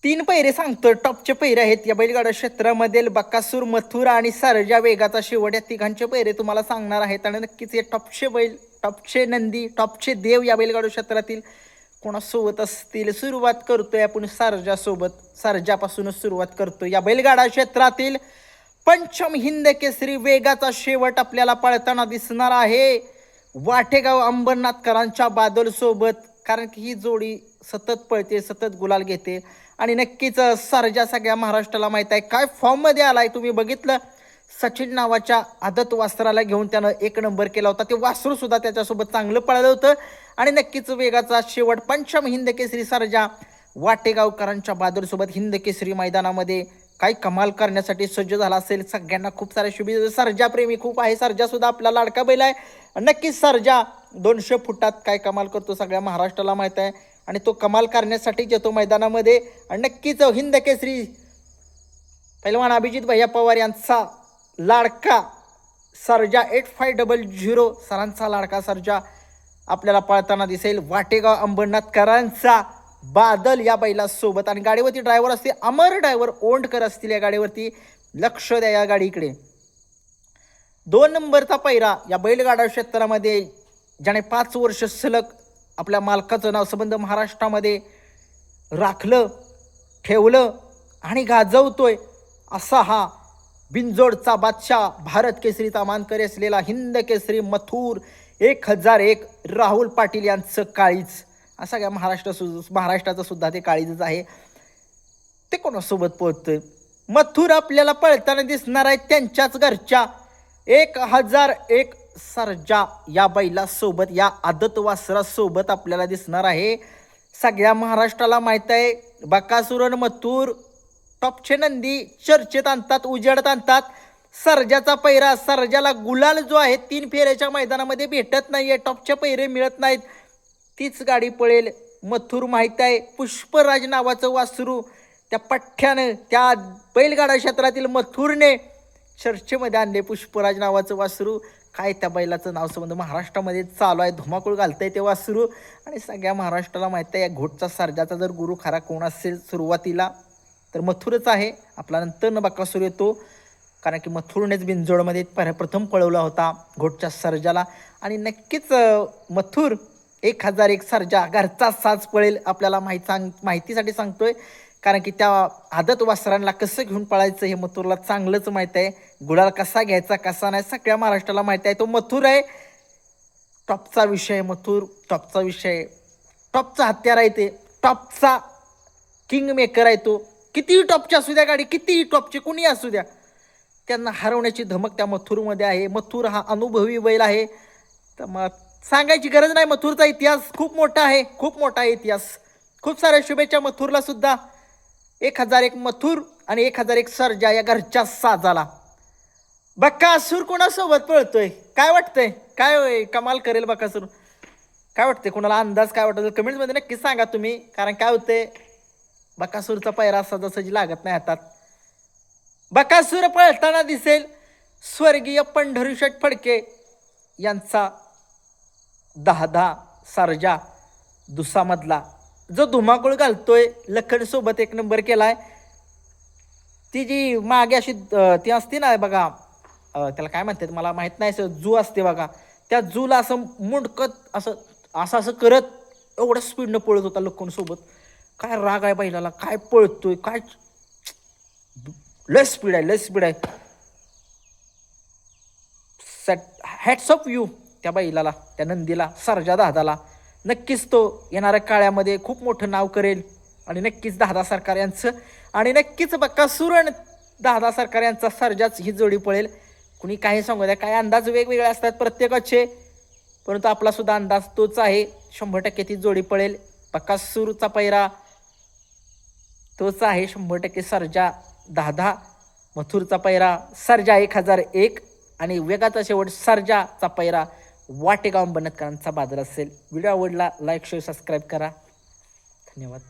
तीन पैरे सांगतोय, टॉपचे पैरे आहेत या बैलगाडा क्षेत्रामधील. बकासूर, मथुरा आणि सर्जा वेगाचा शेवट या तिघांचे पैरे तुम्हाला सांगणार आहेत. आणि नक्कीच हे टॉपचे बैल, टॉपचे नंदी, टॉपचे देव या बैलगाडा क्षेत्रातील कोणासोबत असतील. सुरुवात करतोय आपण सर्जासोबत. सर्जापासूनच सुरुवात करतोय. या बैलगाडा क्षेत्रातील पंचम हिंद केसरी वेगाचा शेवट आपल्याला पळताना दिसणार आहे वाटेगाव अंबरनाथकरांच्या बादल सोबत. कारण की ही जोडी सतत पळते, सतत गुलाल घेते. आणि नक्कीच सर्जा सगळ्या महाराष्ट्राला माहीत आहे काय फॉर्ममध्ये आलाय. तुम्ही बघितलं सचिन नावाच्या आदत वासराला घेऊन त्यानं 1 नंबर केला होता. ते वासरू सुद्धा त्याच्यासोबत चांगलं पळालं होतं. आणि नक्कीच वेगाचा शेवट पंचम हिंद केसरी सर्जा वाटेगावकरांच्या बादलसोबत हिंद केसरी मैदानामध्ये काही कमाल करण्यासाठी सज्ज झाला असेल. सगळ्यांना खूप साऱ्या शुभेच्छा. सर्जा प्रेमी खूप आहे. सर्जा सुद्धा आपला लाडका बैल आहे. नक्कीच सर्जा 200 फुटात काय कमाल करतो सगळ्या महाराष्ट्राला माहीत आहे. आणि तो कमाल करण्यासाठीच येतो मैदानामध्ये. आणि नक्कीच हिंद केसरी पहिलवान अभिजित भैया पवार यांचा लाडका सर्जा 8500 सरांचा लाडका सर्जा आपल्याला पळताना दिसेल. वाटेगाव अंबरनाथकरांचा बादल या बैलासोबत. आणि गाडीवरती ड्रायव्हर असते अमर ड्रायव्हर ओंडकर असतील या गाडीवरती. लक्ष द्या या गाडीकडे. 2 नंबरचा पैरा या बैलगाडा क्षेत्रामध्ये ज्याने 5 वर्ष सलग आपल्या मालकाचं नाव संबंध महाराष्ट्रामध्ये राखलं, ठेवलं आणि गाजवतोय असा हा बिनजोडचा बादशाह, भारत केसरीचा मानकरी असलेला हिंद केसरी मथुर 1001 राहुल पाटील यांचं काळीज. असा काय महाराष्ट्राचं सुद्धा ते काळीजच आहे. ते कोणासोबत पळतोय मथुर आपल्याला पळताना दिसणार आहे त्यांच्याच घरच्या 1001 सर्जा या बैलासोबत, या आदत वासरासोबत आपल्याला दिसणार आहे. सगळ्या महाराष्ट्राला माहीत आहे बकासूर मथुर टॉपचे नंदी चर्चेत आणतात, उजेडत आणतात. सर्जाचा पैरा, सर्जाला गुलाल जो आहे 3 फेऱ्याच्या मैदानामध्ये भेटत नाहीये, टॉपचे पैरे मिळत नाहीत. तीच गाडी पळेल. मथुर माहीत आहे पुष्पराज नावाचं वासरू त्या पठ्ठ्यानं, त्या बैलगाडा क्षेत्रातील मथुरने चर्चेमध्ये आणले. पुष्पराज नावाचं वासरू. काय त्या बैलाचं नाव संबंध महाराष्ट्रामध्ये चालू आहे, धुमाकूळ घालतंय ते वासरू. आणि सगळ्या महाराष्ट्राला माहीत आहे या घोटचा सर्जाचा जर गुरु खरा कोण असेल सुरुवातीला तर मथुरच आहे. आपला नंतर बकासूर येतो. कारण की मथुरनेच बिनजोडमध्ये प्रथम पळवला होता घोटच्या सर्जाला. आणि नक्कीच मथुर 1001 सर्जा घरचा साज पळेल आपल्याला माहितीसाठी सांगतोय. कारण की त्या आदत वासरांना कसं घेऊन पळायचं हे मथुरला चांगलंच माहीत आहे. गुलाल कसा घ्यायचा कसा नाही सगळ्या महाराष्ट्राला माहीत आहे. तो मथुर आहे. टॉपचा विषय मथुर, टॉपचा विषय, टॉपचा हत्यार आहे ते, टॉपचा किंग मेकर आहे तो. कितीही टॉपची असू द्या गाडी, कितीही टॉपची कुणी असू द्या, त्यांना हरवण्याची धमक त्या मथुरमध्ये आहे. मथुर हा अनुभवी बैल आहे. तर मग सांगायची गरज नाही. मथुरचा इतिहास खूप मोठा आहे, खूप मोठा आहे इतिहास. खूप साऱ्या शुभेच्छा मथुरला सुद्धा. 1001 मथुर आणि 1001 सर्जा या घरच्या साजाला. बकासूर कोणासोबत पळतोय काय वाटतंय? काय कमाल करेल बकासूर? काय वाटतंय? कोणाला अंदाज काय वाटतं कमेंट्समध्ये नक्कीच सांगा तुम्ही. कारण काय होतंय बकासूरचा पैरा सहजासहजी लागत नाही हातात. बकासूर पळताना दिसेल स्वर्गीय पंढरीशेठ फडके यांचा 10 सर्जा दुसामधला जो धुमाकूळ घालतोय. लखनसोबत 1 नंबर केलाय. ती जी मागे अशी ती असते ना बघा, त्याला काय म्हणतात मला माहीत नाही, असं जू असते बघा, त्या जूला असं मुंडकत असं असं असं करत एवढ्या स्पीडनं पळत होता लखनसोबत. काय राग आहे बैलाला, काय पळतोय, काय लय स्पीड आहे, लय स्पीड आहे. हॅट्स ऑफ यू त्या बैलाला, त्या नंदीला, सर्जा 10ला. नक्कीच तो येणाऱ्या काळामध्ये खूप मोठं नाव करेल. आणि नक्कीच 10 सरकार यांचं आणि नक्कीच बकासूर आणि 10 सरकार यांचा सर्जाच ही जोडी पळेल. कुणी काही सांगू द्या, काय अंदाज वेगवेगळे असतात प्रत्येकाचे, परंतु आपला सुद्धा अंदाज तोच आहे. 100% ती जोडी पळेल. बकासूरचा पैरा तोच आहे 100% सर्जा 10. मथुरचा पैरा सर्जा 1001 आणि वेगाचा शेवट सर्जाचा पैरा वाटेगाव अंबरनाथकरांचा बादल असेल. व्हिडिओ आवडला लाईक शेअर सबस्क्राईब करा. धन्यवाद.